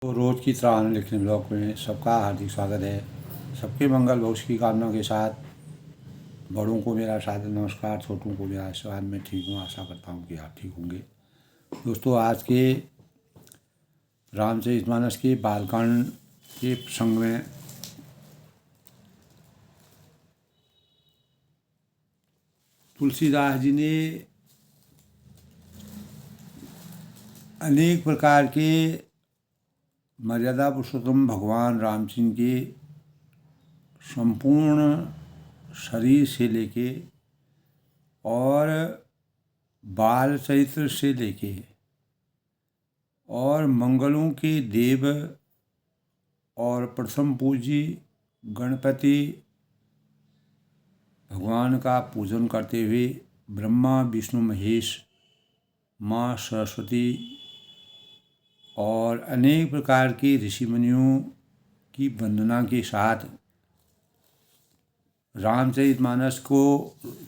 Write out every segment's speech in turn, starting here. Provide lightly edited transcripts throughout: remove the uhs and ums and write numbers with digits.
तो रोज़ की तरह आनंद लिखने ब्लॉग में सबका हार्दिक स्वागत है। सबके मंगल भविष्य की कामना के साथ बड़ों को मेरा सादर नमस्कार, छोटों को मेरा आशीर्वाद। मैं ठीक हूँ, आशा करता हूँ कि आप ठीक होंगे। दोस्तों, आज के रामचरितमानस के बालकांड के प्रसंग में तुलसीदास जी ने अनेक प्रकार के मर्यादा पुरुषोत्तम भगवान रामचंद्र के संपूर्ण शरीर से लेके और बाल चरित्र से लेके और मंगलों के देव और प्रथम पूज्य गणपति भगवान का पूजन करते हुए ब्रह्मा विष्णु महेश, माँ सरस्वती और अनेक प्रकार के ऋषि मुनियों की वंदना के साथ रामचरितमानस को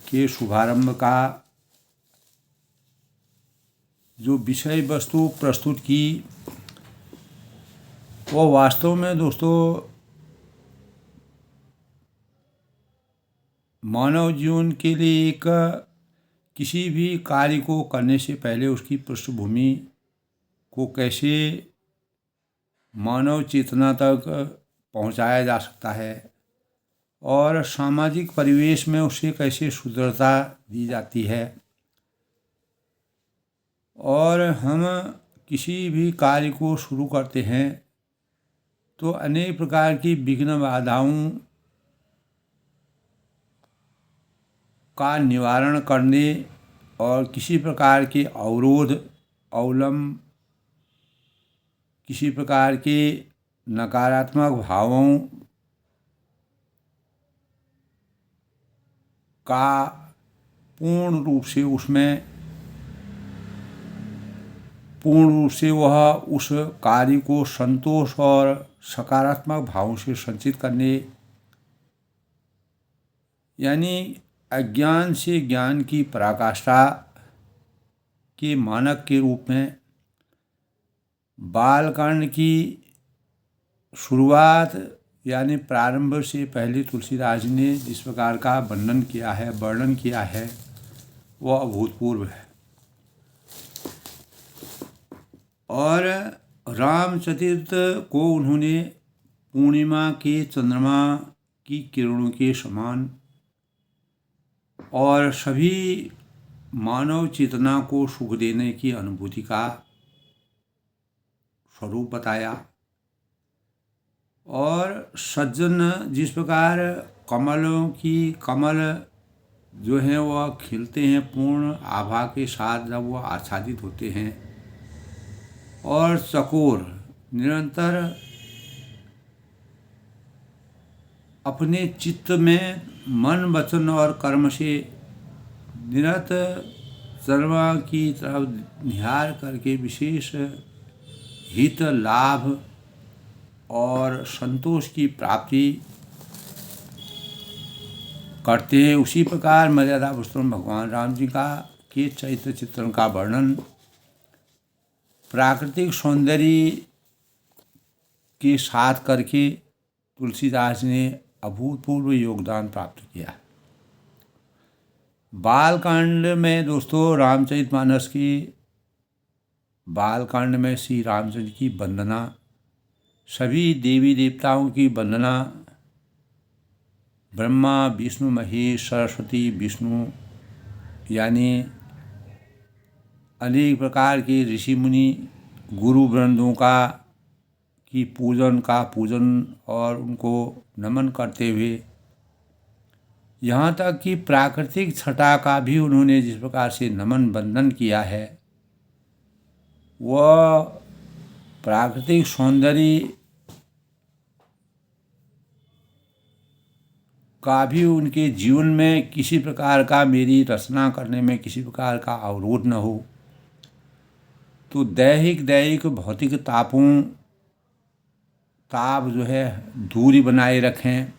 के शुभारंभ का जो विषय वस्तु प्रस्तुत की, वो वास्तव में दोस्तों मानव जीवन के लिए एक किसी भी कार्य को करने से पहले उसकी पृष्ठभूमि को कैसे मानव चेतना तक पहुंचाया जा सकता है और सामाजिक परिवेश में उसे कैसे सुदृढ़ता दी जाती है, और हम किसी भी कार्य को शुरू करते हैं तो अनेक प्रकार की विघ्न बाधाओं का निवारण करने और किसी प्रकार के अवरोध अवलंब, किसी प्रकार के नकारात्मक भावों का पूर्ण रूप से वह उस कार्य को संतोष और सकारात्मक भावों से संचित करने, यानी अज्ञान से ज्ञान की पराकाष्ठा के मानक के रूप में बालकांड की शुरुआत यानी प्रारंभ से पहले तुलसीदास जी ने जिस प्रकार का वर्णन किया है वह अभूतपूर्व है। और रामचरित को उन्होंने पूर्णिमा के चंद्रमा की किरणों के समान और सभी मानव चेतना को सुख देने की अनुभूति का स्वरूप बताया। और सज्जन जिस प्रकार कमल जो हैं वह खिलते हैं पूर्ण आभा के साथ जब वह आच्छादित होते हैं, और चकोर निरंतर अपने चित्त में मन वचन और कर्म से निरत चंद्रमा की तरफ निहार करके विशेष हित लाभ और संतोष की प्राप्ति करते हैं। उसी प्रकार मर्यादा पुरुषोत्तम भगवान राम जी का के चरित्र चित्रण का वर्णन प्राकृतिक सौंदर्य के साथ करके तुलसीदास ने अभूतपूर्व योगदान प्राप्त किया। बालकांड में दोस्तों रामचरितमानस की बालकांड में श्री रामचंद्र की वंदना, सभी देवी देवताओं की वंदना, ब्रह्मा विष्णु महेश सरस्वती विष्णु यानी अनेक प्रकार के ऋषि मुनि गुरु वृंदों की पूजन और उनको नमन करते हुए यहाँ तक कि प्राकृतिक छटा का भी उन्होंने जिस प्रकार से नमन वंदन किया है, वह प्राकृतिक सौंदर्य का भी उनके जीवन में किसी प्रकार का मेरी रचना करने में किसी प्रकार का अवरोध न हो, तो दैहिक भौतिक ताप जो है दूरी बनाए रखें,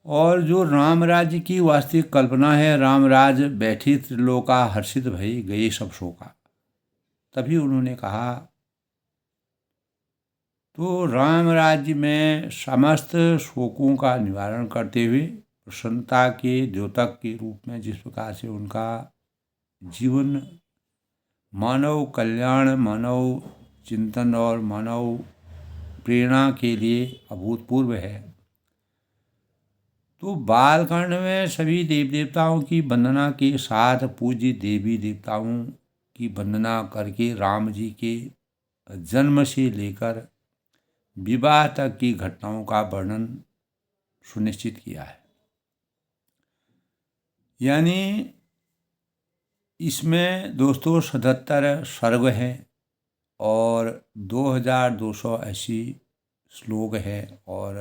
और जो राम राज्य की वास्तविक कल्पना है, राम राज बैठी त्रिलोका हर्षित भई गए सब शोका, तभी उन्होंने कहा तो राम राज्य में समस्त शोकों का निवारण करते हुए प्रसन्नता के द्योतक के रूप में जिस प्रकार से उनका जीवन मानव कल्याण, मानव चिंतन और मानव प्रेरणा के लिए अभूतपूर्व है, तो बालकांड में सभी देव देवताओं की वंदना के साथ पूज्य देवी देवताओं की वंदना करके राम जी के जन्म से लेकर विवाह तक की घटनाओं का वर्णन सुनिश्चित किया है। यानी इसमें दोस्तों 77 सर्ग हैं और 2280 श्लोक है। और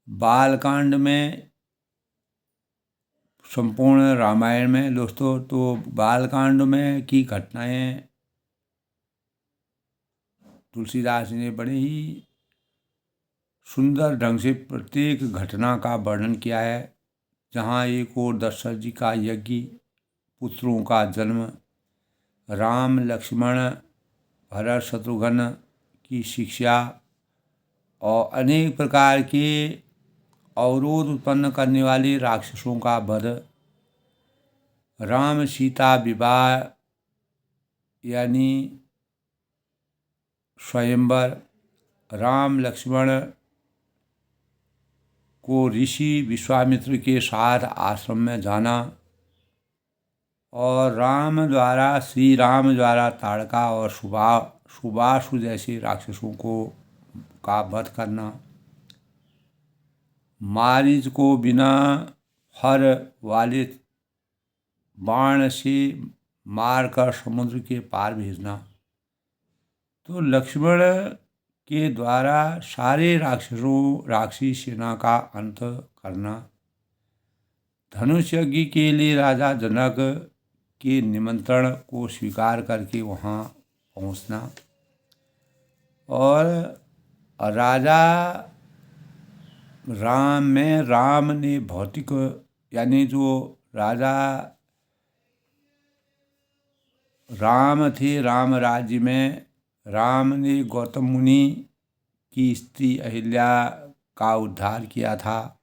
बालकांड में संपूर्ण रामायण में दोस्तों तो बालकांड में की घटनाएं तुलसीदास ने बड़े ही सुंदर ढंग से प्रत्येक घटना का वर्णन किया है। जहाँ एक ओर दशरथ जी का यज्ञ, पुत्रों का जन्म, राम लक्ष्मण भरत शत्रुघ्न की शिक्षा और अनेक प्रकार के अवरोध उत्पन्न करने वाले राक्षसों का वध, राम सीता विवाह यानी स्वयंवर, राम लक्ष्मण को ऋषि विश्वामित्र के साथ आश्रम में जाना और श्री राम द्वारा ताड़का और सुबासु जैसे राक्षसों का वध करना, मारीच को बिना फर वाले बाण से मारकर समुद्र के पार भेजना, तो लक्ष्मण के द्वारा सारे राक्षसी सेना का अंत करना, धनुष यज्ञ के लिए राजा जनक के निमंत्रण को स्वीकार करके वहाँ पहुँचना, और राजा राम ने भौतिक यानी जो राजा राम थे, राम राज्य में राम ने गौतम मुनि की स्त्री अहिल्या का उद्धार किया था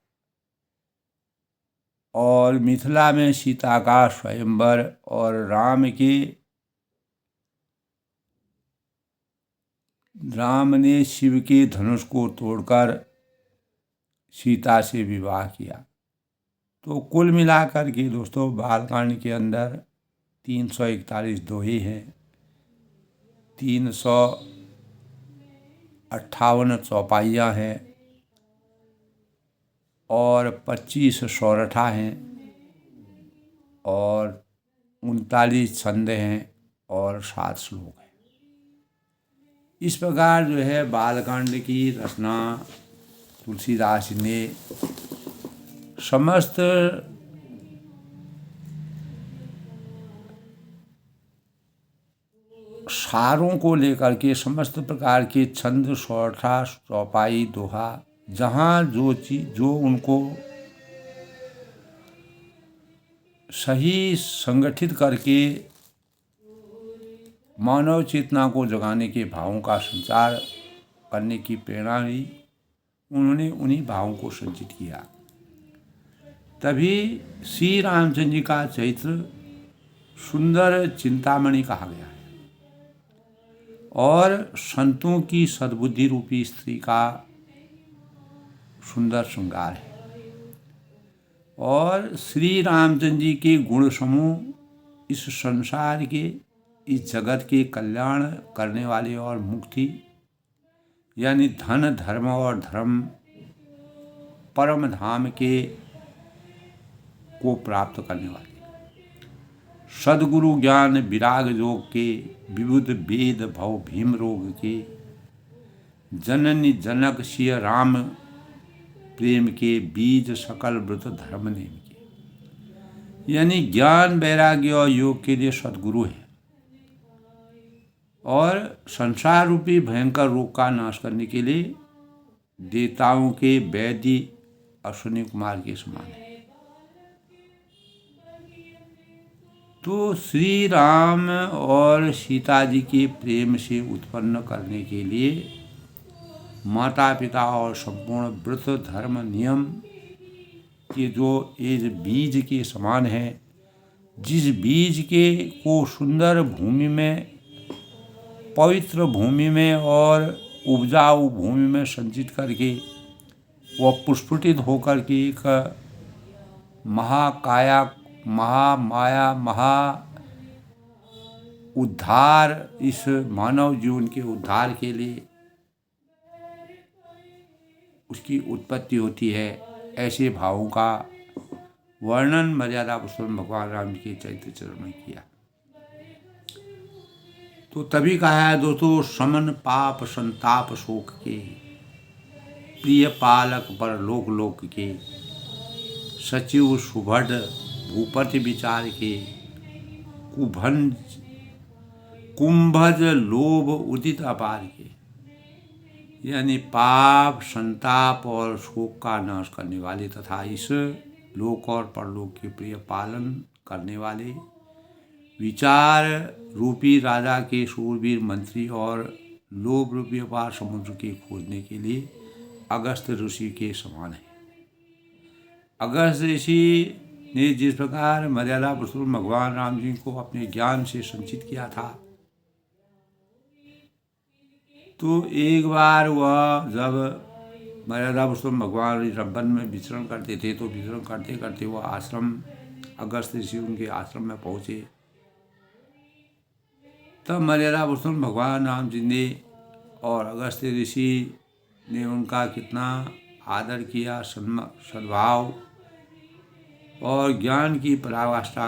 और मिथिला में सीता का स्वयंवर और राम ने शिव के धनुष को तोड़कर सीता से विवाह किया। तो कुल मिलाकर के दोस्तों बालकांड के अंदर 341 दोहे हैं, 358 चौपाइयाँ हैं और 25 सौरठा हैं और 39 छंद हैं और 7 श्लोक हैं। इस प्रकार जो है बालकांड की रचना तुलसीदास ने समस्त सारों को लेकर के समस्त प्रकार के छंद, सौरठा, चौपाई, दोहा, जहाँ जो उनको सही संगठित करके मानव चेतना को जगाने के भावों का संचार करने की प्रेरणा हुई, उन्होंने उन्हीं भावों को संचित किया। तभी श्री रामचंद्र जी का चरित्र सुंदर चिंतामणि कहा गया है और संतों की सद्बुद्धि रूपी स्त्री का सुंदर श्रृंगार है। और श्री रामचंद्र जी के गुण समूह इस संसार के, इस जगत के कल्याण करने वाले और मुक्ति यानी धन, धर्म और धर्म परम धाम को प्राप्त करने वाले, सद्गुरु ज्ञान विराग योग के, विबुध वेद भव भीम रोग के, जननी जनक सिय राम प्रेम के, बीज सकल व्रत धर्म नेम के। यानी ज्ञान, वैराग्य और योग के लिए सद्गुरु है और संसार रूपी भयंकर रोग का नाश करने के लिए देवताओं के वैद्य अश्विनी कुमार के समान है। तो श्री राम और सीता जी के प्रेम से उत्पन्न करने के लिए माता पिता और संपूर्ण व्रत धर्म नियम के जो एक बीज के समान है, जिस बीज के को सुंदर भूमि में, पवित्र भूमि में और उपजाऊ भूमि में संचित करके वह पुष्पित होकर के एक महाकाया, महामाया, महा उद्धार, इस मानव जीवन के उद्धार के लिए उसकी उत्पत्ति होती है। ऐसे भावों का वर्णन मर्यादा पुरुषोत्तम भगवान राम जी के चरित्र चरण में किया। तो तभी कहा है दोस्तों, समन पाप संताप शोक के, प्रिय पालक पर लोक लोक के, सचिव सुभट भूपति विचार के, कुंभज लोभ उदित अपार के। यानी पाप संताप और शोक का नाश करने वाले तथा इस लोक और परलोक के प्रिय पालन करने वाले, विचार रूपी राजा के शूरवीर मंत्री और लोभ रूपी अपार समुद्र के खोजने के लिए अगस्त ऋषि के समान है। अगस्त ऋषि ने जिस प्रकार मर्यादा पुरुषोत्तम भगवान राम जी को अपने ज्ञान से संचित किया था, तो एक बार वह जब मर्यादा पुरुषोत्तम भगवान वन में विचरण करते थे, तो विचरण करते करते वह आश्रम, अगस्त ऋषि उनके आश्रम में पहुँचे। तब मर्यादा पुरुषोत्तम भगवान राम जी ने और अगस्त ऋषि ने उनका कितना आदर किया, सद्भाव और ज्ञान की पराकाष्ठा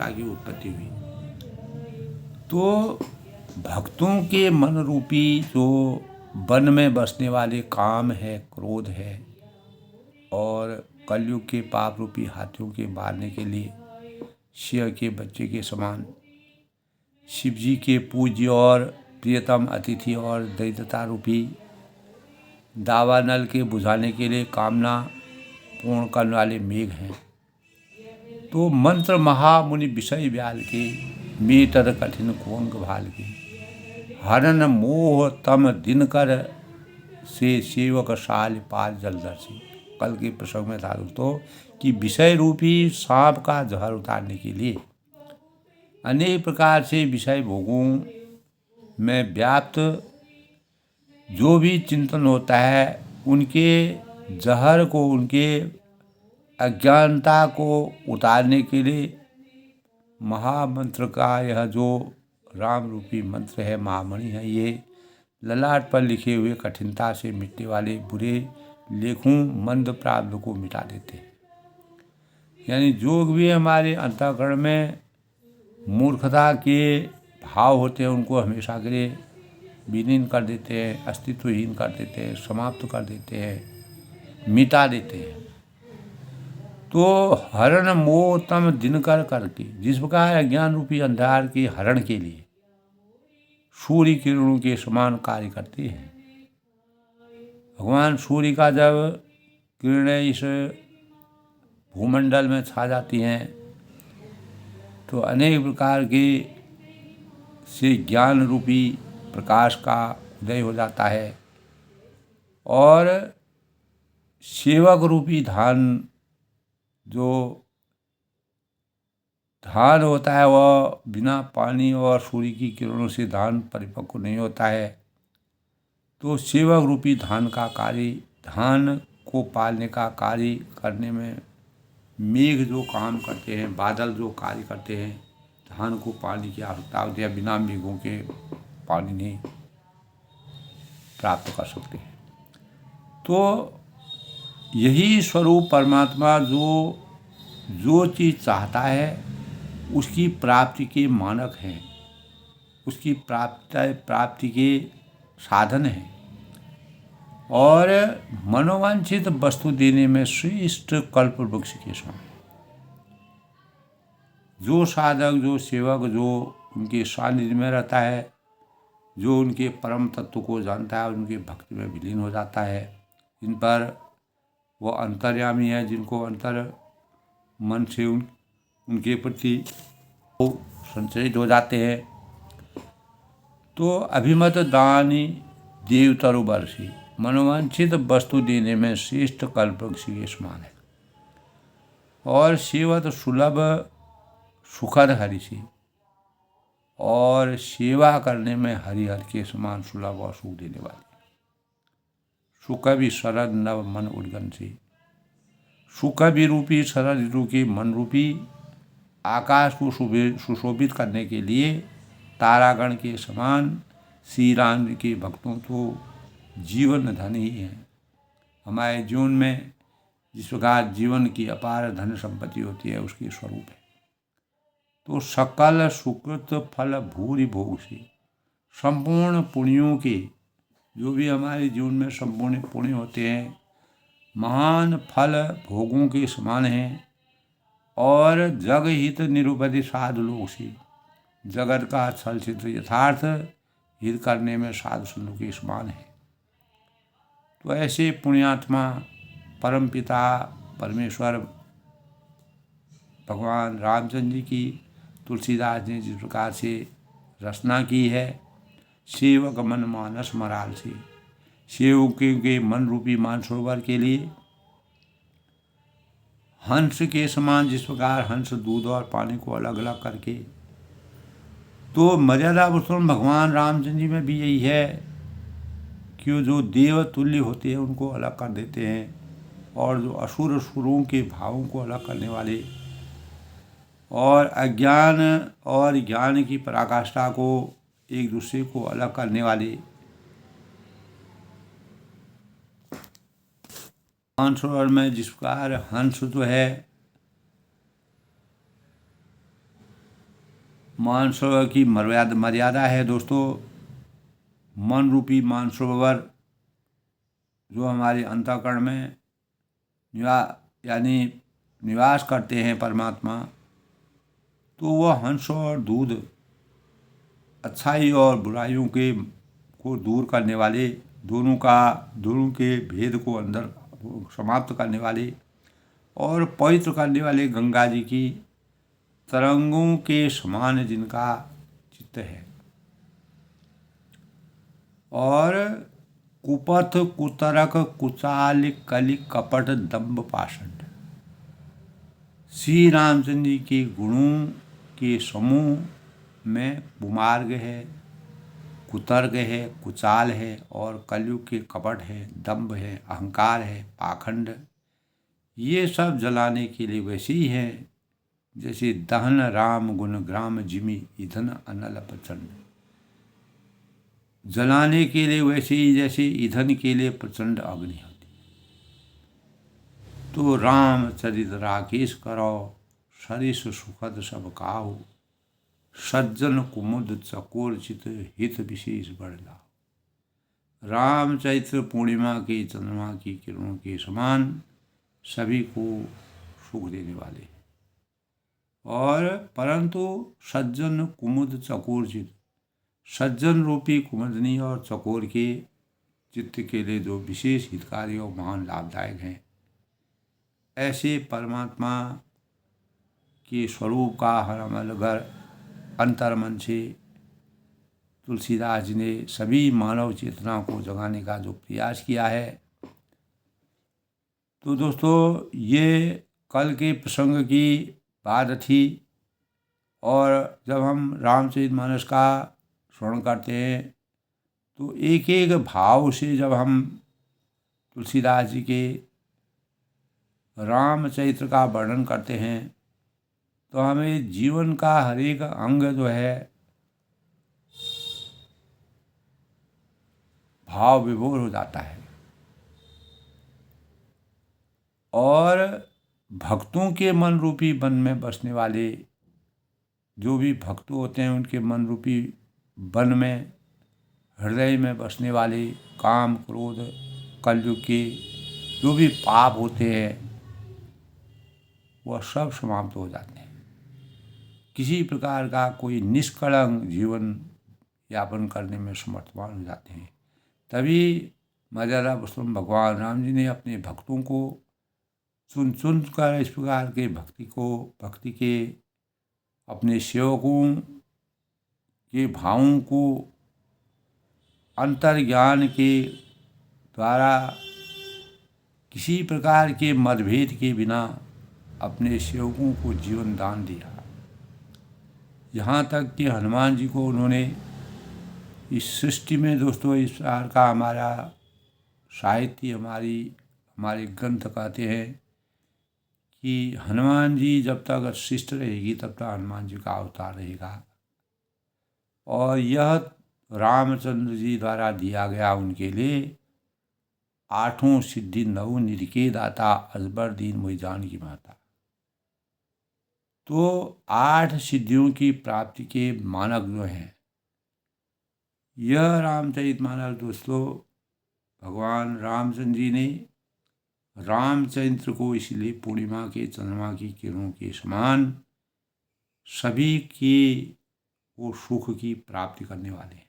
की उत्पत्ति हुई। तो भक्तों के मन रूपी जो वन में बसने वाले काम है, क्रोध है, और कलयुग के पाप रूपी हाथियों के मारने के लिए सिंह के बच्चे के समान, शिव जी के पूज्य और प्रियतम अतिथि और दैत्यता रूपी दावानल के बुझाने के लिए कामना पूर्ण करने वाले मेघ हैं। तो मंत्र महामुनि विषय व्याल के, मीटर कठिन कोन भाल के, हरन मोह तम दिनकर से सेवक शाल पाल जलदर्शी। कल के प्रसंग में था दोस्तों कि विषय रूपी सांप का जहर उतारने के लिए अनेक प्रकार से विषय भोगों में व्याप्त जो भी चिंतन होता है, उनके जहर को, उनके अज्ञानता को उतारने के लिए महामंत्र का यह जो राम रूपी मंत्र है, महामणि है, ये ललाट पर लिखे हुए कठिनता से मिटने वाले बुरे लेखों मंद प्रारब्ध को मिटा देते हैं। यानी जो भी हमारे अंतःकरण में मूर्खता के भाव होते हैं, उनको हमेशा के लिए विलीन कर देते हैं, अस्तित्वहीन कर देते हैं, समाप्त कर देते हैं, मिटा देते हैं। तो हरण मोह तम दिनकर करके, जिस प्रकार अज्ञान रूपी अंधार के हरण के लिए सूर्य किरणों के समान कार्य करते हैं। भगवान सूर्य का जब किरणें इस भूमंडल में छा जाती हैं, तो अनेक प्रकार के से ज्ञान रूपी प्रकाश का उदय हो जाता है, और सेवक रूपी धान, जो धान होता है, वह बिना पानी और सूर्य की किरणों से धान परिपक्व नहीं होता है। तो सेवक रूपी धान का कार्य, धान को पालने का कार्य करने में मेघ जो काम करते हैं, बादल जो कार्य करते हैं, धान को पानी की आवश्यकता होती है, बिना मेघों के पानी नहीं प्राप्त कर सकते हैं। तो यही स्वरूप परमात्मा जो चीज़ चाहता है उसकी प्राप्ति के मानक हैं, उसकी प्राप्ति के साधन हैं, और मनोवांछित वस्तु देने में श्रेष्ठ कल्प वृक्ष के समान। जो साधक, जो सेवक, जो उनके सानिध्य में रहता है, जो उनके परम तत्व को जानता है, उनके भक्ति में विलीन हो जाता है, इन पर वो अंतर्यामी है, जिनको अंतर मन से उनके प्रति संचरित हो जाते हैं। तो अभिमत दानी देवतरु वर्षी, मनोवांछित वस्तु देने में श्रेष्ठ कल्पवृक्ष के समान है। और सेवत सुलभ सुखद हरिषि, और सेवा करने में हरिहर के समान सुलभ और सुख देने वाले। सुकवि शरद नव मन उद्गन से, सुकवि रूपी शरद ऋतु के मन रूपी आकाश को सुशोभित करने के लिए तारागण के समान श्री राम जी के भक्तों तो जीवन धन ही है। हमारे जीवन में जिस प्रकार जीवन की अपार धन संपत्ति होती है उसकी स्वरूप है। तो सकल सुकृत फल भूरि भोग से, संपूर्ण पुण्यों के, जो भी हमारे जीवन में संपूर्ण पुण्य होते हैं, महान फल भोगों के समान हैं। और जग हित निरुपधि साधु लोग से, जगत का छल छिद्र यथार्थ हित करने में साधु संतों के समान है। तो ऐसे पुण्यात्मा परमपिता परमेश्वर भगवान रामचंद्र जी की तुलसीदास ने जिस प्रकार से रचना की है, सेवक मन मानस मराल से, सेवकों के मन रूपी मानसरोवर के लिए हंस के समान, जिस प्रकार हंस दूध और पानी को अलग अलग करके, तो मर्यादा पुरुषोत्तम भगवान रामचंद्र जी में भी यही है कि जो देव तुल्य होते हैं उनको अलग कर देते हैं, और जो असुर असुरों के भावों को अलग करने वाले, और अज्ञान और ज्ञान की पराकाष्ठा को एक दूसरे को अलग करने वाले, मानसरोवर में जिस प्रकार हंस जो है, मानसरोवर की मर्यादा है दोस्तों। मन रूपी मानसरोवर जो हमारे अंतःकरण में निवास करते हैं परमात्मा, तो वह हंस और दूध अच्छाई और बुराइयों को दूर करने वाले, दोनों के भेद को अंदर समाप्त करने वाले और पवित्र करने वाले गंगा जी की तरंगों के समान जिनका चित्त है। और कुपथ कुतरक कुचाल कलि कपट दंभ पाषंड, श्री रामचंद्र जी के गुणों के समूह में कुमार्ग है, कुतर्क है, कुचाल है, और कलयुग के कपट है, दंभ है, अहंकार है, पाखंड, ये सब जलाने के लिए वैसे ही है जैसे दहन राम गुण ग्राम जिमि ईंधन अनल प्रचंड। जलाने के लिए वैसे ही जैसे ईंधन के लिए प्रचंड अग्नि होती है। तो राम चरित राकेश करो, सरिस सुखद सब काहू, सज्जन कुमुद चकोर चित हित विशेष बढ़ लाओ। राम चैत्र पूर्णिमा के चंद्रमा की किरणों के समान सभी को सुख देने वाले, और परंतु सज्जन कुमुद चकोर चित, सज्जन रूपी कुमुदनी और चकोर के चित्त के लिए जो विशेष हितकारी और महान लाभदायक हैं, ऐसे परमात्मा के स्वरूप का हरमलगर अंतर्मन से तुलसीदास जी ने सभी मानव चेतना को जगाने का जो प्रयास किया है। तो दोस्तों, ये कल के प्रसंग की बात थी, और जब हम रामचरितमानस का श्रवण करते हैं तो एक एक भाव से जब हम तुलसीदास जी के रामचरित्र का वर्णन करते हैं तो हमें जीवन का हर एक अंग जो है भाव विभोर हो जाता है। और भक्तों के मन रूपी वन में बसने वाले जो भी भक्त होते हैं, उनके मन रूपी वन में, हृदय में बसने वाले काम क्रोध कलयुग के जो भी पाप होते हैं वह सब समाप्त हो जाते हैं। किसी प्रकार का कोई निष्कलंक जीवन यापन करने में समर्थवान हो जाते हैं। तभी मर्यादा पुरुषोत्तम भगवान राम जी ने अपने भक्तों को चुन चुन कर इस प्रकार के भक्ति के अपने सेवकों के भावों को अंतर्ज्ञान के द्वारा किसी प्रकार के मतभेद के बिना अपने सेवकों को जीवन दान दिया। यहाँ तक कि हनुमान जी को उन्होंने इस सृष्टि में दोस्तों इस प्रकार का हमारा साहित्य हमारे ग्रंथ कहते हैं कि हनुमान जी जब तक सृष्टि रहेगी तब तक हनुमान जी का अवतार रहेगा। और यह रामचंद्र जी द्वारा दिया गया उनके लिए 8 सिद्धि 9 निधि के दाता अजबर दीन मोहि जानकी माता। तो 8 सिद्धियों की प्राप्ति के मानक जो हैं, यह रामचरितमानस दोस्तों भगवान रामचंद्र जी ने रामचरित्र को इसलिए पूर्णिमा के चंद्रमा की किरणों के समान सभी के वो सुख की प्राप्ति करने वाले हैं।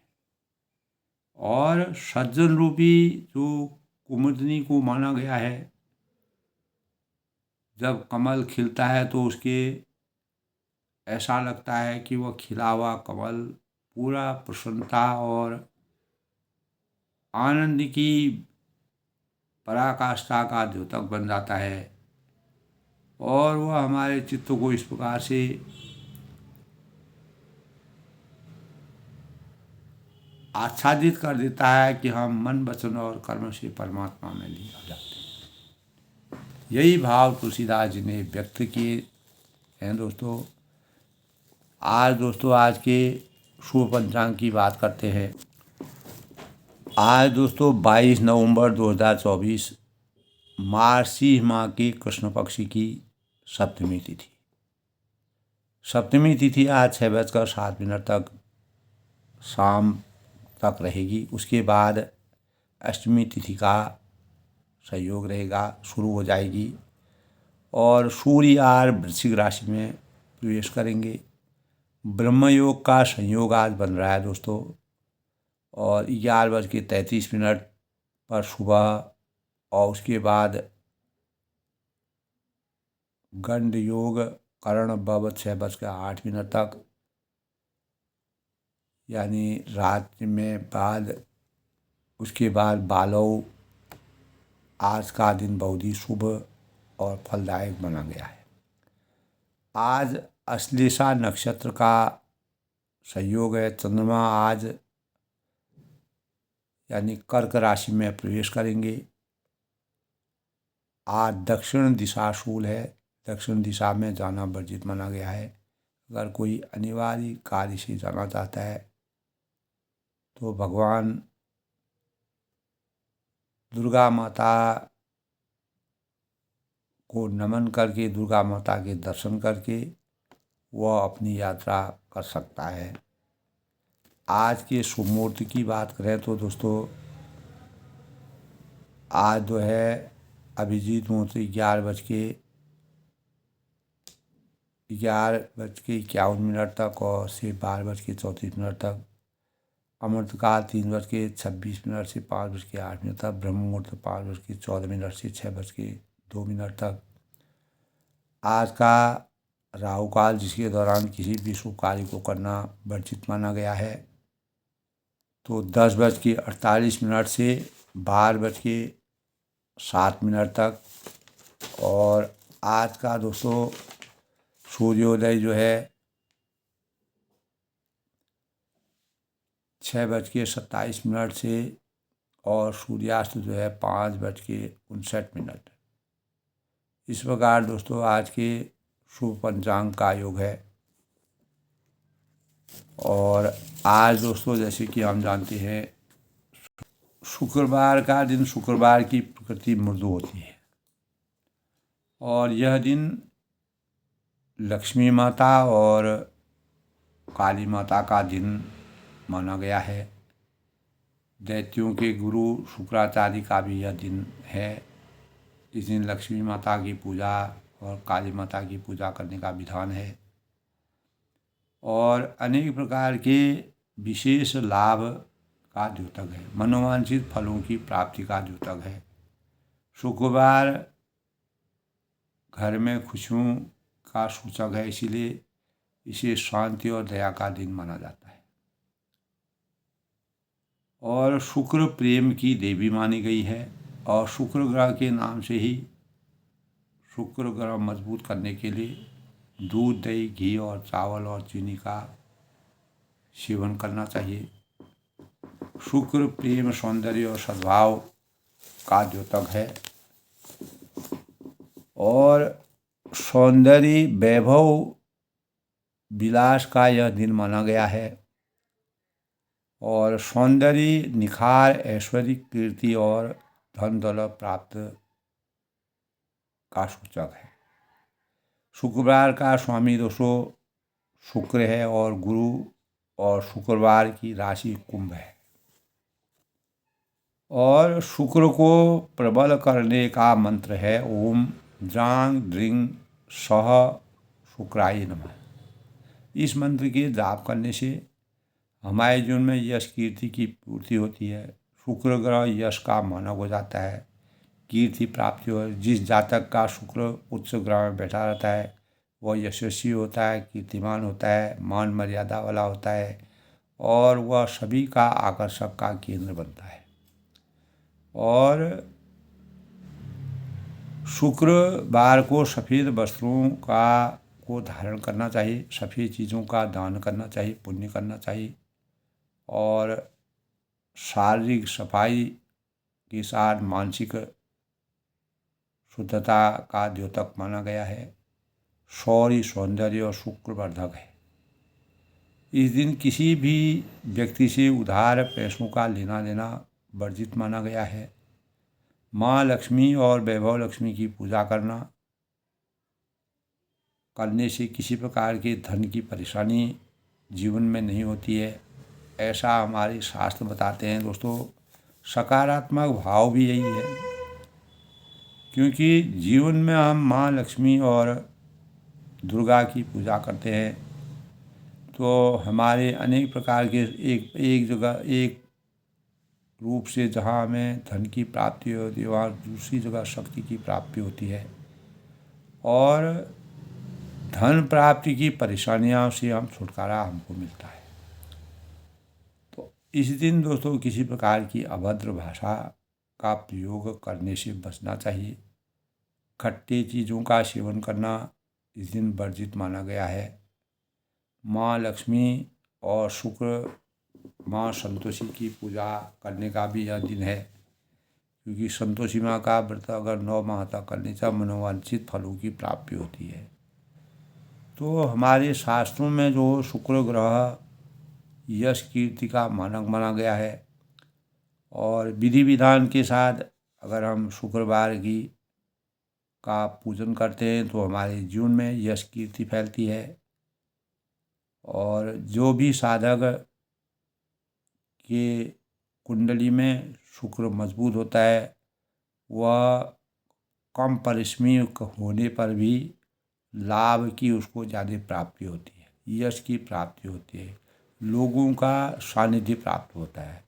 और सज्जन रूपी जो कुमुदनी को माना गया है, जब कमल खिलता है तो उसके ऐसा लगता है कि वह खिला हुआ कमल पूरा प्रसन्नता और आनंद की पराकाष्ठा का द्योतक बन जाता है। और वह हमारे चित्त को इस प्रकार से आच्छादित कर देता है कि हम मन वचन और कर्म से परमात्मा में लीन हो जाते हैं। यही भाव तुलसीदास जी ने व्यक्त किए हैं दोस्तों। आज के शुभ पंचांग की बात करते हैं। आज दोस्तों 22 नवंबर 2024 मार्गशीर्ष माह की कृष्ण पक्ष की सप्तमी तिथि। सप्तमी तिथि आज 6:07 तक शाम तक रहेगी। उसके बाद अष्टमी तिथि का संयोग रहेगा, शुरू हो जाएगी। और सूर्य आज वृश्चिक राशि में प्रवेश करेंगे। ब्रह्मयोग का संयोग आज बन रहा है दोस्तों। और 11:33 पर सुबह, और उसके बाद गंड योग करण बब 6:08 तक, यानी रात में बाद। उसके बाद बालव। आज का दिन बहुत ही शुभ और फलदायक माना गया है। आज अश्लेषा नक्षत्र का संयोग है। चंद्रमा आज यानी कर्क राशि में प्रवेश करेंगे। आज दक्षिण दिशा शूल है। दक्षिण दिशा में जाना वर्जित माना गया है। अगर कोई अनिवार्य कार्य से जाना चाहता है तो भगवान दुर्गा माता को नमन करके, दुर्गा माता के दर्शन करके वह अपनी यात्रा कर सकता है। आज के शुभ मुहूर्त की बात करें तो दोस्तों आज जो है अभिजीत मुहूर्त 11:51 तक और से 12:34 तक। अमृतकाल 3:26 से 5:08 तक। ब्रह्म मुहूर्त 5:14 से 6:02 तक। आज का राहु काल, जिसके दौरान किसी भी शुभ कार्य को करना वर्जित माना गया है, तो 10:48 से 12:07 तक। और आज का दोस्तों सूर्योदय जो है 6:27 से, और सूर्यास्त जो है 5:59। इस प्रकार दोस्तों आज के शुभ पंचांग का योग है। और आज दोस्तों जैसे कि हम जानते हैं शुक्रवार का दिन, शुक्रवार की प्रकृति मृदु होती है और यह दिन लक्ष्मी माता और काली माता का दिन माना गया है। दैत्यों के गुरु शुक्राचार्य का भी यह दिन है। इस दिन लक्ष्मी माता की पूजा और काली माता की पूजा करने का विधान है और अनेक प्रकार के विशेष लाभ का द्योतक है। मनोवांछित फलों की प्राप्ति का द्योतक है। शुक्रवार घर में खुशियों का सूचक है, इसीलिए इसे शांति और दया का दिन माना जाता है। और शुक्र प्रेम की देवी मानी गई है और शुक्र ग्रह के नाम से ही शुक्र ग्रह मजबूत करने के लिए दूध, दही, घी और चावल और चीनी का सेवन करना चाहिए। शुक्र प्रेम, सौंदर्य और सद्भाव का द्योतक है और सौंदर्य, वैभव, विलास का यह दिन माना गया है और सौंदर्य, निखार, ऐश्वर्य, कीर्ति और धन दौलत प्राप्त का सूचक है। शुक्रवार का स्वामी दोस्तों शुक्र है और गुरु और शुक्रवार की राशि कुंभ है और शुक्र को प्रबल करने का मंत्र है ओम द्रांग द्रिंग सह शुक्राय नमः। इस मंत्र के जाप करने से हमारे जीवन में यश कीर्ति की पूर्ति होती है। शुक्र ग्रह यश का मानक हो जाता है, कीर्ति प्राप्ति हो। जिस जातक का शुक्र उच्च ग्रह में बैठा रहता है वह यशस्वी होता है, कीर्तिमान होता है, मान मर्यादा वाला होता है और वह सभी का आकर्षक का केंद्र बनता है। और शुक्रवार को सफ़ेद वस्त्रों को धारण करना चाहिए, सफ़ेद चीज़ों का दान करना चाहिए, पुण्य करना चाहिए और शारीरिक सफाई के साथ मानसिक शुद्धता का द्योतक माना गया है। शौर्य, सौंदर्य और शुक्रवर्धक है। इस दिन किसी भी व्यक्ति से उधार पैसों का लेना देना वर्जित माना गया है। माँ लक्ष्मी और वैभव लक्ष्मी की पूजा करने से किसी प्रकार के धन की परेशानी जीवन में नहीं होती है, ऐसा हमारे शास्त्र बताते हैं। दोस्तों सकारात्मक भाव भी यही है, क्योंकि जीवन में हम माँ लक्ष्मी और दुर्गा की पूजा करते हैं तो हमारे अनेक प्रकार के एक जगह एक रूप से जहाँ हमें धन की प्राप्ति होती है वहाँ दूसरी जगह शक्ति की प्राप्ति होती है और धन प्राप्ति की परेशानियों से हम छुटकारा हमको मिलता है। तो इस दिन दोस्तों किसी प्रकार की अभद्र भाषा का प्रयोग करने से बचना चाहिए। खट्टे चीज़ों का सेवन करना इस दिन वर्जित माना गया है। माँ लक्ष्मी और शुक्र माँ संतोषी की पूजा करने का भी यह दिन है, क्योंकि संतोषी माँ का व्रत अगर 9 माह तक करने से मनोवांछित फलों की प्राप्ति होती है। तो हमारे शास्त्रों में जो शुक्र ग्रह यश कीर्ति का मानक माना गया है और विधि विधान के साथ अगर हम शुक्रवार का पूजन करते हैं तो हमारे जीवन में यश कीर्ति फैलती है और जो भी साधक के कुंडली में शुक्र मजबूत होता है वह कम परिश्रमिक होने पर भी लाभ की उसको ज़्यादा प्राप्ति होती है, यश की प्राप्ति होती है, लोगों का सानिध्य प्राप्त होता है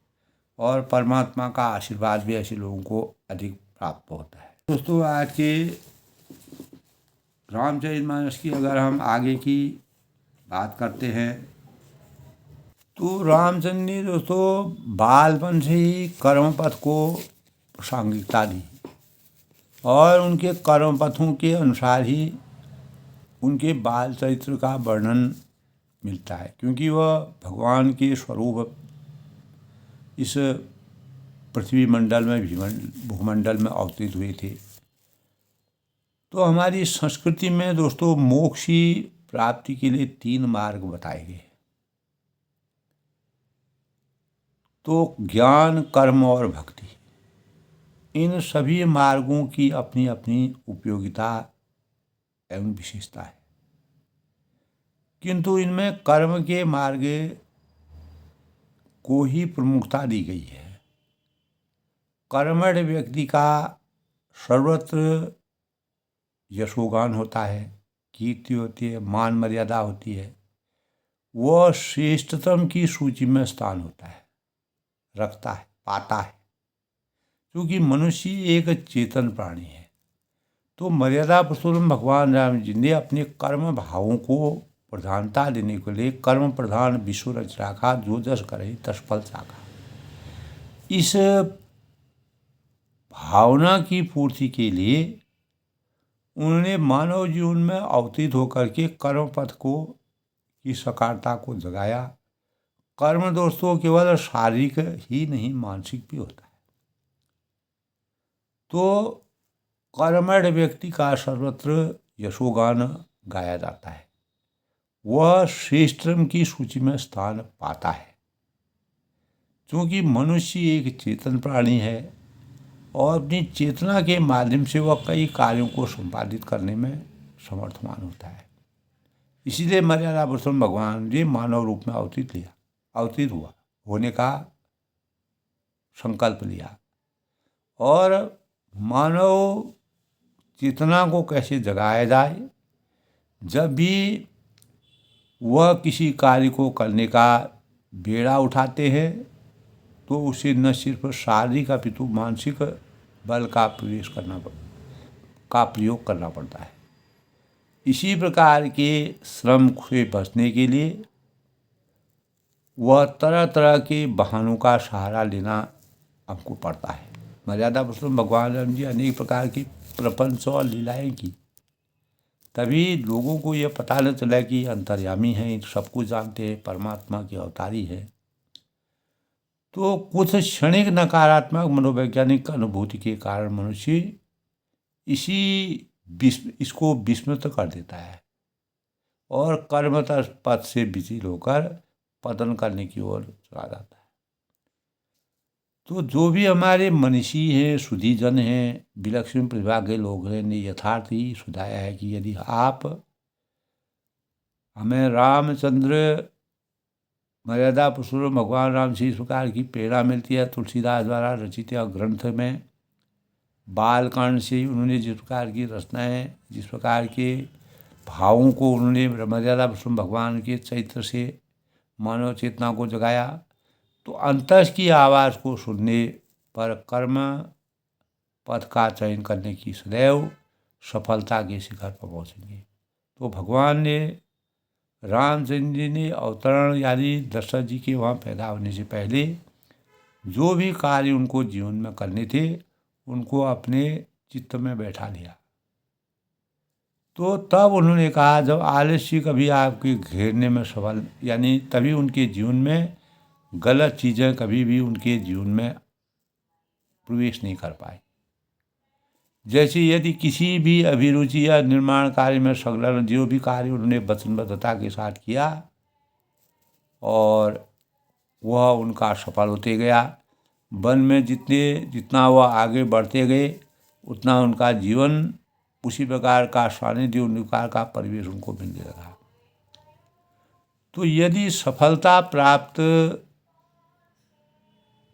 और परमात्मा का आशीर्वाद भी ऐसे लोगों को अधिक प्राप्त होता है। दोस्तों आज के रामचरितमानस की अगर हम आगे की बात करते हैं तो रामचंद्र ने दोस्तों बालपन से ही कर्मपथ को प्रासंगिकता दी और उनके कर्मपथों के अनुसार ही उनके बाल चरित्र का वर्णन मिलता है, क्योंकि वह भगवान के स्वरूप इस पृथ्वी मंडल में भूमंडल में अवतरित हुए थे। तो हमारी संस्कृति में दोस्तों मोक्ष की प्राप्ति के लिए 3 मार्ग बताए गए। तो ज्ञान, कर्म और भक्ति, इन सभी मार्गों की अपनी अपनी उपयोगिता एवं विशेषता है, किंतु इनमें कर्म के मार्ग को ही प्रमुखता दी गई है। कर्मठ व्यक्ति का सर्वत्र यशोगान होता है, कीर्ति होती है, मान मर्यादा होती है, वह श्रेष्ठतम की सूची में स्थान होता है, रखता है, पाता है, क्योंकि मनुष्य एक चेतन प्राणी है। तो मर्यादा पुरुषोत्तम भगवान राम जी ने अपने कर्म भावों को प्रधानता देने के लिए कर्म प्रधान विश्व रच राखा, जो जस करे तस फल चाखा। इस भावना की पूर्ति के लिए उन्होंने मानव जीवन में अवतीत होकर के कर्म पथ को की साकारता को जगाया। कर्म दोस्तों केवल शारीरिक ही नहीं, मानसिक भी होता है। तो कर्मठ व्यक्ति का सर्वत्र यशोगान गाया जाता है, वह श्रेष्ठतम की सूची में स्थान पाता है। क्योंकि मनुष्य एक चेतन प्राणी है और अपनी चेतना के माध्यम से वह कई कार्यों को संपादित करने में समर्थमान होता है। इसीलिए मर्यादा पुरुषोत्तम भगवान ने मानव रूप में अवतीत हुआ, होने का संकल्प लिया। और मानव चेतना को कैसे जगाया जाए, जब भी वह किसी कार्य को करने का बेड़ा उठाते हैं तो उसे न सिर्फ शारीरिक अपितु मानसिक बल का प्रयोग करना पड़ता है। इसी प्रकार के श्रम से बचने के लिए वह तरह तरह के बहानों का सहारा लेना हमको पड़ता है। मर्यादा पुरुषोत्तम भगवान राम जी अनेक प्रकार की प्रपंच और लीलाएं की, तभी लोगों को यह पता न चला कि अंतर्यामी हैं, सब कुछ जानते हैं, परमात्मा की अवतारी है। तो कुछ क्षणिक नकारात्मक मनोवैज्ञानिक अनुभूति के कारण मनुष्य इसको विस्मृत कर देता है और कर्मतः पथ से विचलित होकर पतन करने की ओर चला जाता है। तो जो भी हमारे मनीषी हैं, सुधीजन हैं, विलक्षण प्रतिभा के लोग हैं, ने यथार्थ ही सुझाया है कि यदि आप हमें रामचंद्र मर्यादा पुरुषोत्तम भगवान राम से इस प्रकार की प्रेरणा मिलती है, तुलसीदास द्वारा रचित ग्रंथ में बालकांड से उन्होंने जिस प्रकार की रचनाएं, जिस प्रकार के भावों को उन्होंने मर्यादा पुरुषोत्तम भगवान के चरित्र से मानव चेतना को जगाया, तो अंतस की आवाज़ को सुनने पर कर्म पथ का चयन करने की सदैव सफलता के शिखर पर पहुँचेंगे। तो भगवान ने रामचंद्र जी ने अवतरण यानी दशरथ जी के वहाँ पैदा होने से पहले जो भी कार्य उनको जीवन में करने थे उनको अपने चित्त में बैठा लिया। तो तब उन्होंने कहा, जब आलस्य कभी आपके घेरने में सफल, यानी तभी उनके जीवन में गलत चीज़ें कभी भी उनके जीवन में प्रवेश नहीं कर पाई। जैसे यदि किसी भी अभिरुचि या निर्माण कार्य में संलग्न जो भी कार्य उन्होंने वचनबद्धता के साथ किया और वह उनका सफल होते गया, वन में जितना वह आगे बढ़ते गए उतना उनका जीवन उसी प्रकार का सानिध्य, उन प्रकार का परिवेश उनको मिलने लगा। तो यदि सफलता प्राप्त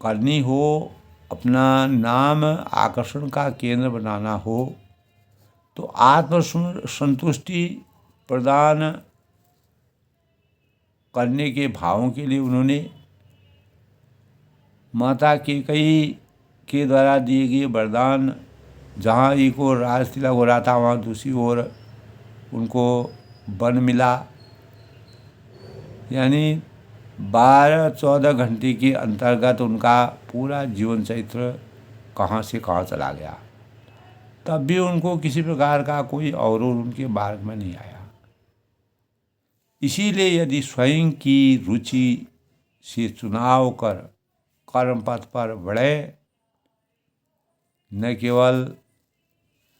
करनी हो, अपना नाम आकर्षण का केंद्र बनाना हो, तो आत्म संतुष्टि प्रदान करने के भावों के लिए उन्होंने माता कैकेयी के द्वारा दिए गए वरदान, जहाँ एक ओर राज तिलक हो रहा था वहाँ दूसरी ओर उनको वन मिला, यानी 12-14 घंटे के अंतर्गत उनका पूरा जीवन चरित्र कहाँ से कहाँ चला गया, तब भी उनको किसी प्रकार का कोई अवरोध उनके मार्ग में नहीं आया। इसीलिए यदि स्वयं की रुचि से चुनाव कर कर्म पथ पर बढ़े, न केवल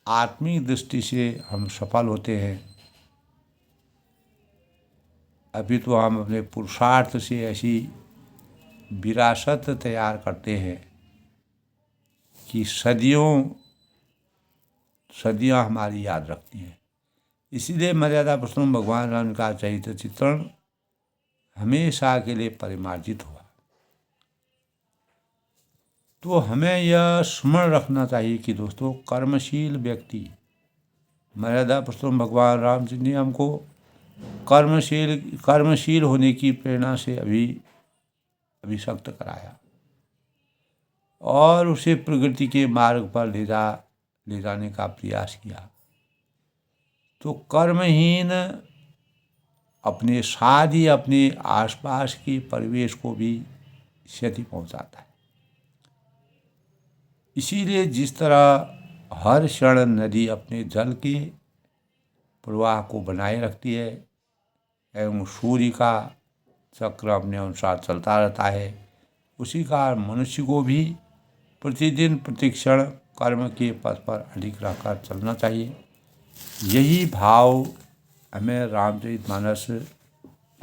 आत्मिक दृष्टि से हम सफल होते हैं, अभी तो हम अपने पुरुषार्थ से ऐसी विरासत तैयार करते हैं कि सदियों हमारी याद रखती हैं। इसीलिए मर्यादा पुरुषोत्तम भगवान राम का चरित्र चित्रण हमेशा के लिए परिमार्जित हुआ। तो हमें यह स्मरण रखना चाहिए कि दोस्तों, कर्मशील व्यक्ति, मर्यादा पुरुषोत्तम भगवान रामचंद्र ने हमको कर्मशील होने की प्रेरणा से अभिशक्त कराया और उसे प्रगति के मार्ग पर ले जाने का प्रयास किया। तो कर्महीन अपने साथ ही अपने आसपास के परिवेश को भी क्षति पहुंचाता है। इसीलिए जिस तरह हर क्षण नदी अपने जल के प्रवाह को बनाए रखती है एवं सूर्य का चक्र अपने अनुसार चलता रहता है, उसी का मनुष्य को भी प्रतिदिन प्रतिक्षण कर्म के पथ पर अडिग रहकर चलना चाहिए। यही भाव हमें रामचरितमानस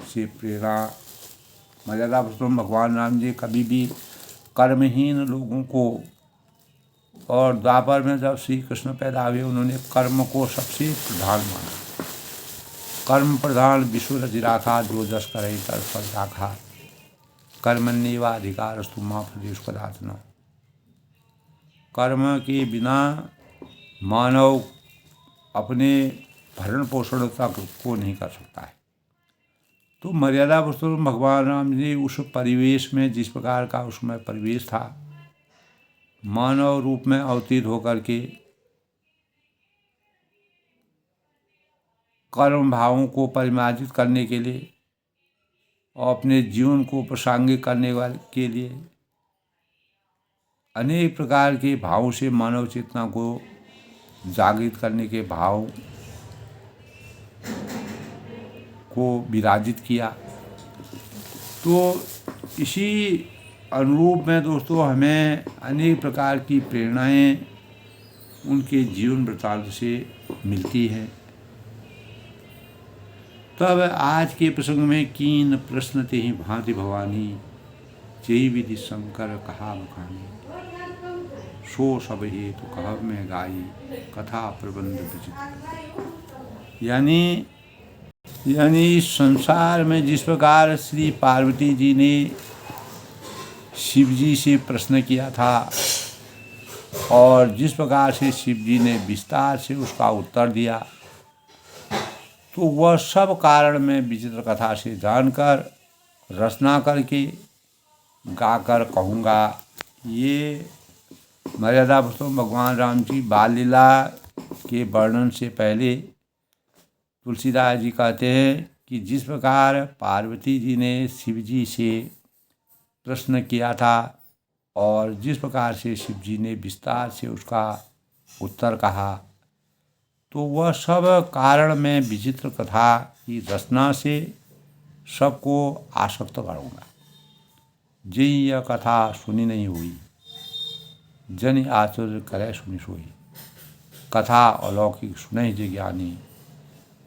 से प्रेरणा, मर्यादा पुरुषोत्तम भगवान राम जी कभी भी कर्महीन लोगों को, और द्वापर में जब श्री कृष्ण पैदा हुए उन्होंने कर्म को सबसे प्रधान माना। कर्म प्रधान विश्व रचिरा था, जो जस करे तस फल राखा, कर्मण्येवाधिकारस्तु मा फलेषु कदाचन। कर्म के बिना मानव अपने भरण पोषण तक को नहीं कर सकता है। तो मर्यादा पुरुषोत्तम भगवान राम जी उस परिवेश में, जिस प्रकार का उसमें परिवेश था, मानव रूप में अवतीर्ण होकर के कर्म भावों को परिमार्जित करने के लिए और अपने जीवन को प्रासंगिक करने वाले के लिए अनेक प्रकार के भावों से मानव चेतना को जागृत करने के भाव को विराजित किया। तो इसी अनुरूप में दोस्तों हमें अनेक प्रकार की प्रेरणाएं उनके जीवन वृत्तांत से मिलती हैं। तब आज के प्रसंग में कीन प्रश्न ते ही भांति भवानी, जय विधि शंकर कहा बखानी, सो सब हेतु कह में गाई, कथा प्रबंध विचित्र। यानी संसार में जिस प्रकार श्री पार्वती जी ने शिव जी से प्रश्न किया था और जिस प्रकार से शिव जी ने विस्तार से उसका उत्तर दिया, तो वह सब कारण में विचित्र कथा से जानकर रचना करके गाकर कहूँगा। ये मर्यादा पुरुषोत्तम भगवान राम जी बाल लीला के वर्णन से पहले तुलसीदास जी कहते हैं कि जिस प्रकार पार्वती जी ने शिव जी से प्रश्न किया था और जिस प्रकार से शिव जी ने विस्तार से उसका उत्तर कहा, तो वह सब कारण में विचित्र कथा की रचना से सबको आसक्त करूँगा। जी यह कथा सुनी नहीं हुई, जन आचर्य करे सुनी सोई, कथा अलौकिक सुनहि जे ज्ञानी,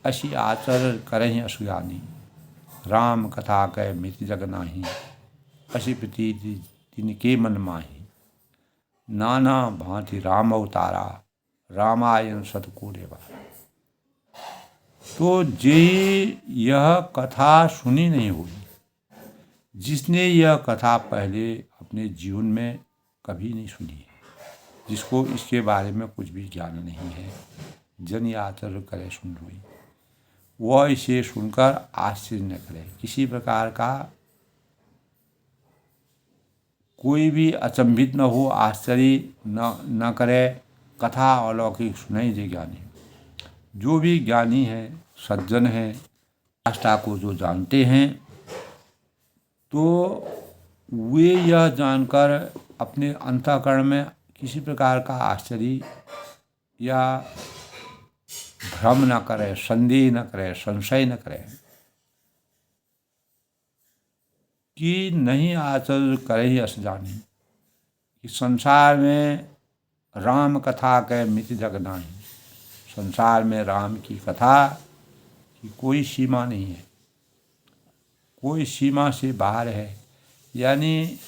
असी आचर्य करहि असुज्ञानी, राम कथा कह मिति जग नाही, असी प्रतीति तिनके मन माही, नाना भांति राम अवतारा, रामायण सतकोटे बारा। तो जे यह कथा सुनी नहीं हुई, जिसने यह कथा पहले अपने जीवन में कभी नहीं सुनी है, जिसको इसके बारे में कुछ भी ज्ञान नहीं है, जन आचर्य करे सुन हुई, वह इसे सुनकर आश्चर्य न करे, किसी प्रकार का कोई भी अचंभित न हो, आश्चर्य न करे। कथा अलौकिक सुनाई जे ज्ञानी, जो भी ज्ञानी है, सज्जन है, आस्था को जो जानते हैं, तो वे यह जानकर अपने अंतःकरण में किसी प्रकार का आश्चर्य या भ्रम न करे, संदेह न करे, संशय न करे कि नहीं आचर्य करे ही अस जानी, कि संसार में राम कथा के मिति जग नाही, संसार में राम की कथा की कोई सीमा नहीं है, कोई सीमा से बाहर है। यानी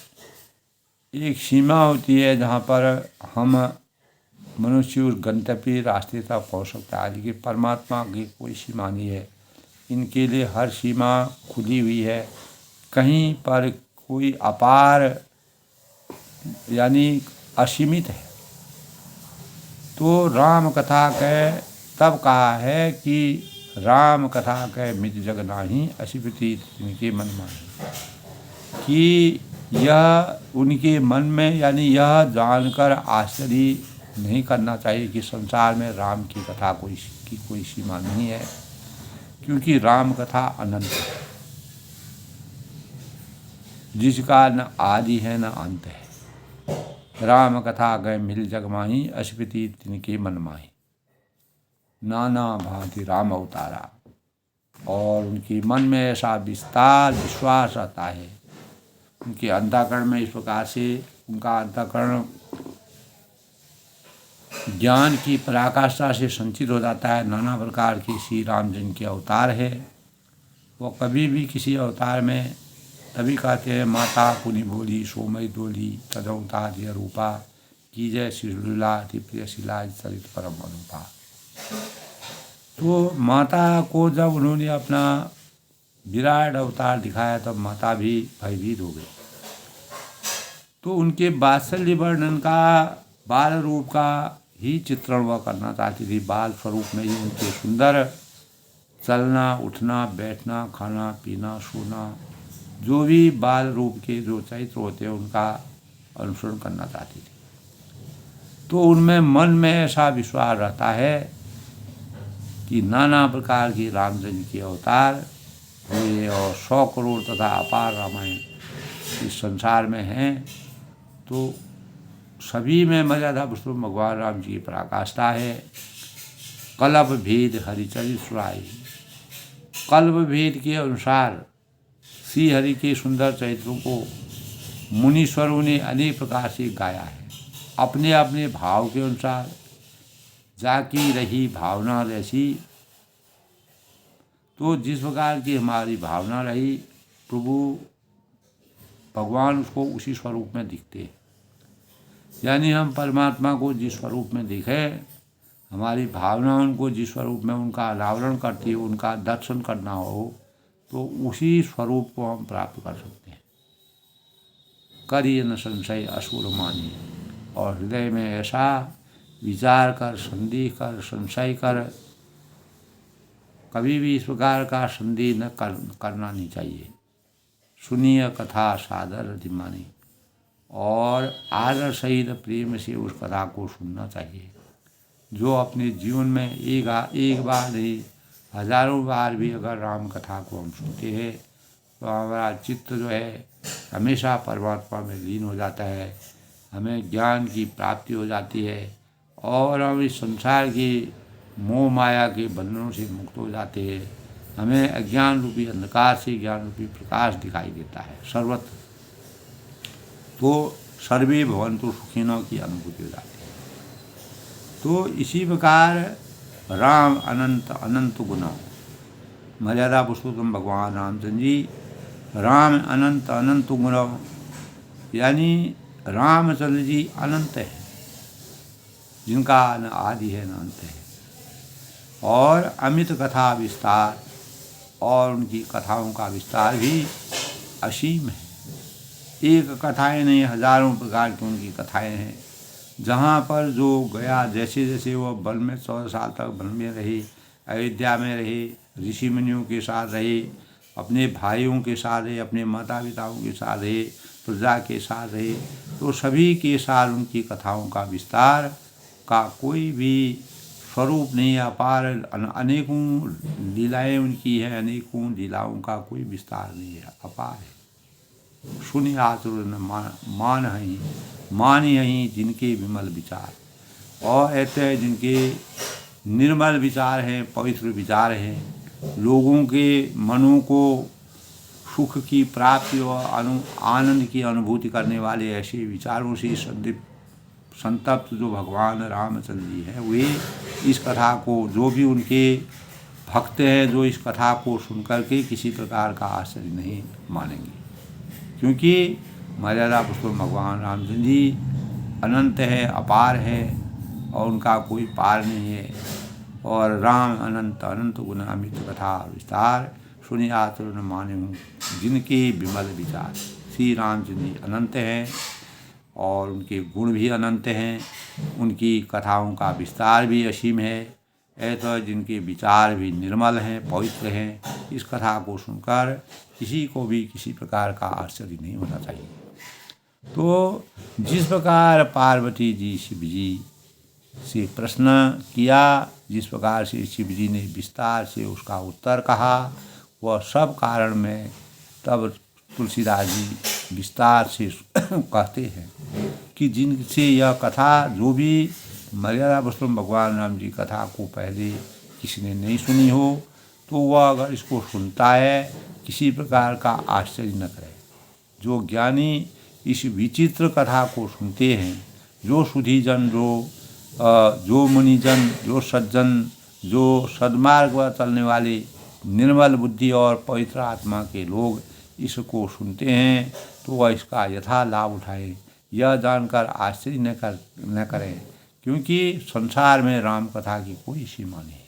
एक सीमा होती है जहाँ पर हम मनुष्य उस गंतव्य रास्ते तक पहुँच सकता है, लेकिन परमात्मा की कोई सीमा नहीं है। इनके लिए हर सीमा खुली हुई है, कहीं पर कोई अपार यानी असीमित है। तो राम कथा के तब कहा है कि राम कथा के मित जग नाही, असी प्रतीत इनके मन माही, कि यह उनके मन में, यानी यह जानकर आश्चर्य नहीं करना चाहिए कि संसार में राम की कथा की कोई सीमा नहीं है। क्योंकि राम कथा अनंत है, जिसका न आदि है न अंत है। राम कथा गए मिल जग माही, अस्पति तिनके मन माही। नाना भांति राम अवतारा, और उनके मन में ऐसा विस्तार विश्वास रहता है, उनके अंतःकरण में इस प्रकार से उनका अंतःकरण ज्ञान की पराकाष्ठा से संचित हो जाता है। नाना प्रकार के श्री राम जिन के अवतार है, वो कभी भी किसी अवतार में, तभी कहते हैं माता पुनि बोली सोमय डोली तदवतार दिय रूपा, की जय श्रीला अति प्रिय शिला चरित परम अनुपा। तो माता को जब उन्होंने अपना विराट अवतार दिखाया तब माता भी भयभीत हो गई। तो उनके वात्सल्य वर्णन का, बाल रूप का ही चित्रण वह करना चाहती थी। बाल स्वरूप में ही उनके सुंदर चलना उठना बैठना खाना पीना सोना, जो भी बाल रूप के जो चरित्र होते हैं उनका अनुसरण करना चाहती थी। तो उनमें मन में ऐसा विश्वास रहता है कि नाना प्रकार की रामचंद्र के अवतार हुए और 100 करोड़ तथा अपार रामायण इस संसार में हैं। तो सभी में मर्यादा पुरुषोत्तम भगवान राम जी की पराकाष्ठा है। कल्प भेद हरिचरित सुराई, कल्प भेद के अनुसार श्री हरि के सुंदर चरित्रों को मुनीश्वरों ने अनेक प्रकार से गाया है, अपने अपने भाव के अनुसार। जाकी रही भावना जैसी, तो जिस प्रकार की हमारी भावना रही प्रभु भगवान उसको उसी स्वरूप में दिखते हैं। यानी हम परमात्मा को जिस स्वरूप में देखें, हमारी भावना उनको जिस स्वरूप में उनका अनावरण करती है, उनका दर्शन करना हो, तो उसी स्वरूप को हम प्राप्त कर सकते हैं। करिए न संशय असुर मानी, और हृदय में ऐसा विचार कर, संदेह कर, संशय कर, कभी भी इस प्रकार का संदेह न करना नहीं चाहिए। सुनिए कथा सादर अधिमानी, और आदर सहित प्रेम से उस कथा को सुनना चाहिए। जो अपने जीवन में एक बार नहीं हजारों बार भी अगर राम कथा को हम सुनते हैं तो हमारा चित्त जो है हमेशा परमात्मा में लीन हो जाता है, हमें ज्ञान की प्राप्ति हो जाती है और हम इस संसार की मोह माया के बंधनों से मुक्त हो जाते हैं। हमें अज्ञान रूपी अंधकार से ज्ञान रूपी प्रकाश दिखाई देता है सर्वत्र। तो सर्वे भवन्तु सुखिनः की अनुभूति हो जाती है। तो इसी प्रकार राम अनंत अनंत गुण, मर्यादा पुरुषोत्तम भगवान रामचंद्र जी राम अनंत अनंत गुण, यानी रामचंद्र जी अनंत है, जिनका न आदि है न अंत है, और अमित कथा विस्तार, और उनकी कथाओं का विस्तार भी असीम है। एक कथाएं नहीं, हजारों प्रकार की उनकी कथाएं हैं। जहाँ पर जो गया, जैसे जैसे वो वन में 14 साल तक वन में रहे, अयोध्या में रहे, ऋषि मुनियों के साथ रहे, अपने भाइयों के साथ रहे, अपने माता पिताओं के साथ रहे, प्रजा के साथ रहे, तो सभी के साथ उनकी कथाओं का विस्तार का कोई भी स्वरूप नहीं है। अपार अनेकों लीलाएं उनकी हैं, अनेकों लीलाओं का कोई विस्तार नहीं है, अपार है। सुनि आतुर मान यहीं जिनके विमल विचार, और ऐसे जिनके निर्मल विचार हैं, पवित्र विचार हैं, लोगों के मनों को सुख की प्राप्ति और आनंद की अनुभूति करने वाले ऐसे विचारों से संतप्त जो भगवान रामचंद्र जी हैं, वे इस कथा को, जो भी उनके भक्त हैं, जो इस कथा को सुनकर के किसी प्रकार का आश्चर्य नहीं मानेंगे, क्योंकि मर्यादा पुरुषोत्तम भगवान रामचंद्र जी अनंत है, अपार है, और उनका कोई पार नहीं है। और राम अनंत अनंत गुण अमित कथा विस्तार, सुनि आतुर न मान्यहूँ जिनके विमल विचार। श्री रामचंद्र जी अनंत हैं और उनके गुण भी अनंत हैं, उनकी कथाओं का विस्तार भी असीम है। ऐसा जिनके विचार भी निर्मल हैं, पवित्र हैं, इस कथा को सुनकर किसी को भी किसी प्रकार का आश्चर्य नहीं होना चाहिए। तो जिस प्रकार पार्वती जी शिव जी से प्रश्न किया, जिस प्रकार से शिव जी ने विस्तार से उसका उत्तर कहा, वह सब कारण में तब तुलसीदास जी विस्तार से कहते हैं कि जिनसे यह कथा, जो भी मर्यादा पुरुषोत्तम भगवान राम जी कथा को पहले किसी ने नहीं सुनी हो, तो वह अगर इसको सुनता है किसी प्रकार का आश्चर्य न करे। जो ज्ञानी इस विचित्र कथा को सुनते हैं, जो सुधीजन, जो मुनिजन, जो सज्जन, जो सद्मार्ग पर चलने वाले निर्मल बुद्धि और पवित्र आत्मा के लोग इसको सुनते हैं, तो वह इसका यथा लाभ उठाए, यह जानकर आश्चर्य न करें, क्योंकि संसार में राम कथा की कोई सीमा नहीं है।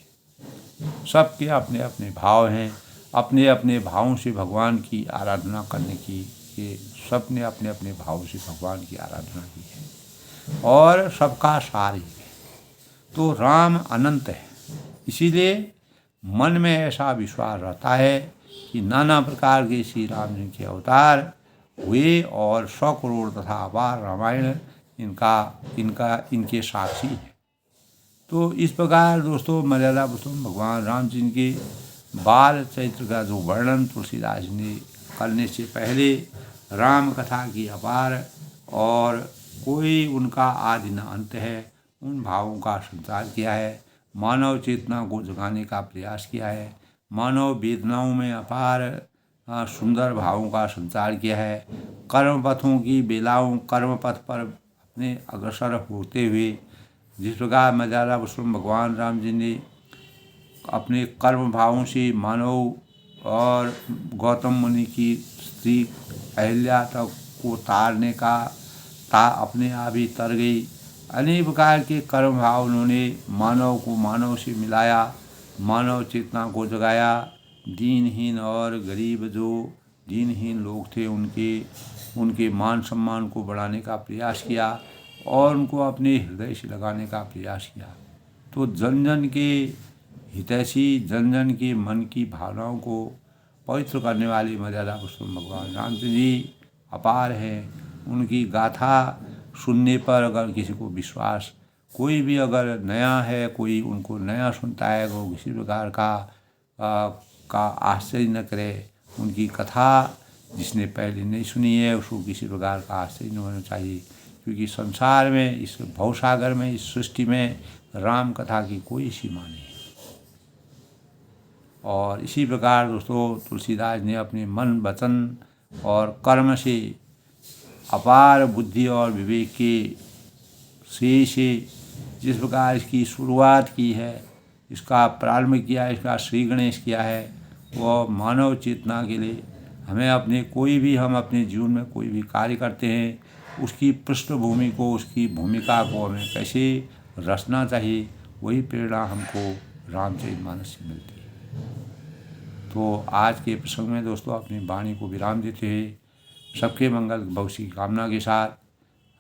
सबके अपने अपने भाव हैं, अपने अपने भावों से भगवान की आराधना करने की, ये सब ने अपने अपने भावों से भगवान की आराधना की है और सबका सार ही है। तो राम अनंत है, इसीलिए मन में ऐसा विश्वास रहता है कि नाना प्रकार के श्री राम जी के अवतार हुए और 100 करोड़ तथा अपार रामायण इनके साक्षी है। तो इस प्रकार दोस्तों मर्यादा पुरुषोत्तम भगवान राम जी के बाल चरित्र का जो वर्णन तुलसीदास ने करने से पहले राम कथा की अपार और कोई उनका आदि न अंत है, उन भावों का संचार किया है, मानव चेतना को जगाने का प्रयास किया है, मानव वेदनाओं में अपार सुंदर भावों का संचार किया है, कर्मपथों की बेलाओं कर्मपथ पर अपने अग्रसर होते हुए जिस प्रकार मर्यादा पुरुषोत्तम भगवान राम जी ने अपने कर्म भावों से मानव और गौतम मुनि की स्त्री अहिल्या तक को तारने का अपने आप ही तर गई। अनेक प्रकार के कर्म भाव उन्होंने मानव को मानव से मिलाया, मानव चेतना को जगाया, दीनहीन और गरीब जो दीनहीन लोग थे उनके मान सम्मान को बढ़ाने का प्रयास किया और उनको अपने हृदय से लगाने का प्रयास किया। तो जन जन के हितैषी, जन जन के मन की भावनाओं को पवित्र करने वाली मर्यादा पुरुषोत्तम भगवान रामचंद्र जी अपार है। उनकी गाथा सुनने पर अगर किसी को विश्वास, कोई भी अगर नया है, कोई उनको नया सुनता है, वो किसी प्रकार का आश्चर्य न करे। उनकी कथा जिसने पहले नहीं सुनी है उसको किसी प्रकार का आश्चर्य न होना चाहिए, क्योंकि संसार में, इस भवसागर में, इस सृष्टि में राम कथा की कोई सीमा नहीं है। और इसी प्रकार दोस्तों तुलसीदास ने अपने मन, वचन और कर्म से अपार बुद्धि और विवेक के से जिस प्रकार इसकी शुरुआत की है, इसका प्रारंभ किया है, इसका श्री गणेश किया है, वह मानव चेतना के लिए हमें हम अपने जीवन में कोई भी कार्य करते हैं, उसकी पृष्ठभूमि को, उसकी भूमिका को हमें कैसे रचना चाहिए, वही प्रेरणा हमको रामचरितमानस से मिलती है। तो आज के प्रसंग में दोस्तों अपनी वाणी को विराम देते हुए सबके मंगल भविष्य की कामना के साथ,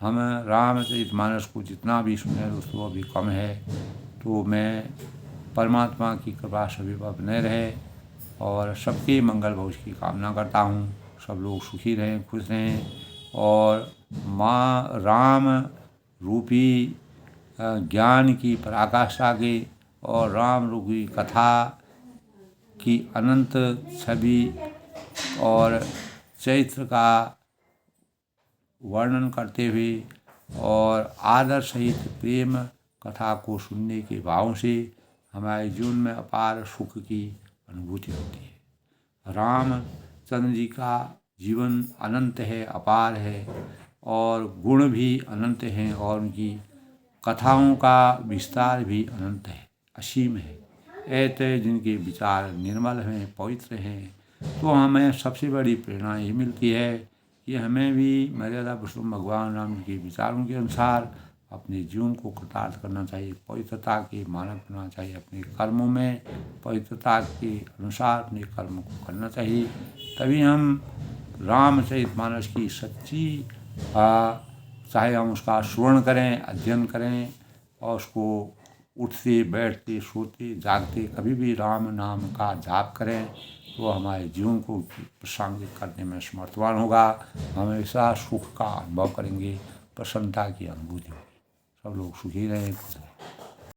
हम रामचरितमानस को जितना भी सुने दोस्तों अभी कम है, तो मैं परमात्मा की कृपा सभी पर बने रहे और सबके मंगल भविष्य की कामना करता हूँ। सब लोग सुखी रहें, खुश रहें और माँ राम रूपी ज्ञान की पराकाष्ठा के और राम रूपी कथा की अनंत छवि और चरित्र का वर्णन करते हुए और आदर सहित प्रेम कथा को सुनने के भाव से हमारे जीवन में अपार सुख की अनुभूति होती है। रामचंद्र जी का जीवन अनंत है, अपार है और गुण भी अनंत हैं और उनकी कथाओं का विस्तार भी अनंत है, असीम है। ऐसे जिनके विचार निर्मल हैं, पवित्र हैं, तो हमें सबसे बड़ी प्रेरणा ये मिलती है कि हमें भी मर्यादा पुरुषोत्तम भगवान राम के विचारों के अनुसार अपने जीवन को कृतार्थ करना चाहिए, पवित्रता के मानक बनना चाहिए, अपने कर्मों में पवित्रता के अनुसार अपने कर्म को करना चाहिए। तभी हम रामचरितमानस की सच्ची चाहे हम उसका श्रवण करें, अध्ययन करें और उसको उठते बैठते सोते जागते कभी भी राम नाम का जाप करें, तो हमारे जीवन को प्रासंगिक करने में समर्थवान होगा। हमेशा सुख का अनुभव करेंगे, प्रसन्नता की अनुभूति होगी। सब लोग सुखी रहें, खुश रहें।